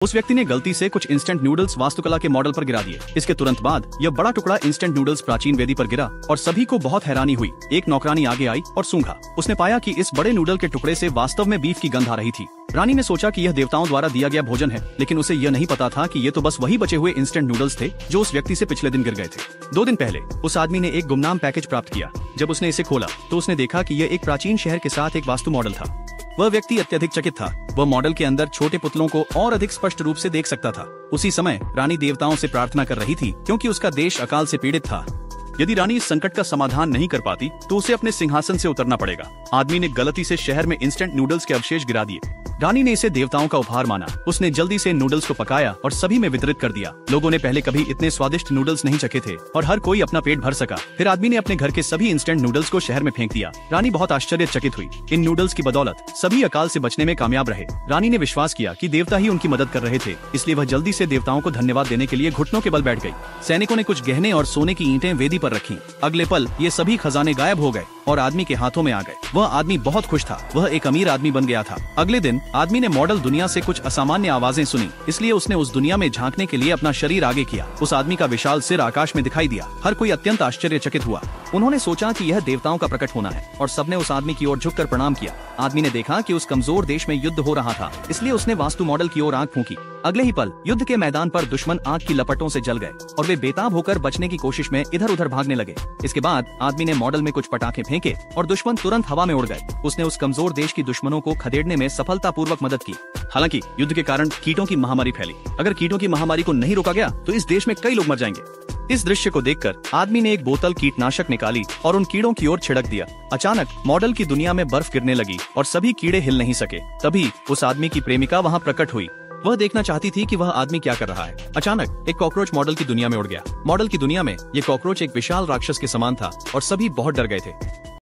उस व्यक्ति ने गलती से कुछ इंस्टेंट नूडल्स वास्तुकला के मॉडल पर गिरा दिए। इसके तुरंत बाद यह बड़ा टुकड़ा इंस्टेंट नूडल्स प्राचीन वेदी पर गिरा और सभी को बहुत हैरानी हुई। एक नौकरानी आगे आई और सूंघा। उसने पाया कि इस बड़े नूडल के टुकड़े से वास्तव में बीफ की गंध आ रही थी। रानी ने सोचा कि यह देवताओं द्वारा दिया गया भोजन है, लेकिन उसे यह नहीं पता था कि ये तो बस वही बचे हुए इंस्टेंट नूडल्स थे जो उस व्यक्ति से पिछले दिन गिर गए थे। 2 दिन पहले उस आदमी ने एक गुमनाम पैकेज प्राप्त किया। जब उसने इसे खोला तो उसने देखा कि यह एक प्राचीन शहर के साथ एक वास्तु मॉडल था। वह व्यक्ति अत्यधिक चकित था। वह मॉडल के अंदर छोटे पुतलों को और अधिक स्पष्ट रूप से देख सकता था। उसी समय रानी देवताओं से प्रार्थना कर रही थी, क्योंकि उसका देश अकाल से पीड़ित था। यदि रानी इस संकट का समाधान नहीं कर पाती तो उसे अपने सिंहासन से उतरना पड़ेगा। आदमी ने गलती से शहर में इंस्टेंट नूडल्स के अवशेष गिरा दिए। रानी ने इसे देवताओं का उपहार माना। उसने जल्दी से नूडल्स को पकाया और सभी में वितरित कर दिया। लोगों ने पहले कभी इतने स्वादिष्ट नूडल्स नहीं चखे थे और हर कोई अपना पेट भर सका। फिर आदमी ने अपने घर के सभी इंस्टेंट नूडल्स को शहर में फेंक दिया। रानी बहुत आश्चर्यचकित हुई। इन नूडल्स की बदौलत सभी अकाल से बचने में कामयाब रहे। रानी ने विश्वास किया कि देवता ही उनकी मदद कर रहे थे, इसलिए वह जल्दी से देवताओं को धन्यवाद देने के लिए घुटनों के बल बैठ गई। सैनिकों ने कुछ गहने और सोने की ईंटें वेदी पर रखी। अगले पल ये सभी खजाने गायब हो गए और आदमी के हाथों में आ गए। वह आदमी बहुत खुश था। वह एक अमीर आदमी बन गया था। अगले दिन आदमी ने मॉडल दुनिया से कुछ असामान्य आवाजें सुनी, इसलिए उसने उस दुनिया में झांकने के लिए अपना शरीर आगे किया। उस आदमी का विशाल सिर आकाश में दिखाई दिया। हर कोई अत्यंत आश्चर्यचकित हुआ। उन्होंने सोचा कि यह देवताओं का प्रकट होना है और सबने उस आदमी की ओर झुककर प्रणाम किया। आदमी ने देखा कि उस कमजोर देश में युद्ध हो रहा था, इसलिए उसने वास्तु मॉडल की ओर आंख फूंकी। अगले ही पल युद्ध के मैदान पर दुश्मन आग की लपटों से जल गए और वे बेताब होकर बचने की कोशिश में इधर उधर भागने लगे। इसके बाद आदमी ने मॉडल में कुछ पटाखे फेंके और दुश्मन तुरंत हवा में उड़ गए। उसने उस कमजोर देश की दुश्मनों को खदेड़ने में सफलतापूर्वक मदद की। हालांकि युद्ध के कारण कीटों की महामारी फैली। अगर कीटों की महामारी को नहीं रोका गया तो इस देश में कई लोग मर जाएंगे। इस दृश्य को देखकर आदमी ने एक बोतल कीटनाशक निकाली और उन कीड़ों की ओर छिड़क दिया। अचानक मॉडल की दुनिया में बर्फ गिरने लगी और सभी कीड़े हिल नहीं सके। तभी उस आदमी की प्रेमिका वहाँ प्रकट हुई। वह देखना चाहती थी कि वह आदमी क्या कर रहा है। अचानक एक कॉकरोच मॉडल की दुनिया में उड़ गया। मॉडल की दुनिया में ये कॉकरोच एक विशाल राक्षस के समान था और सभी बहुत डर गए थे।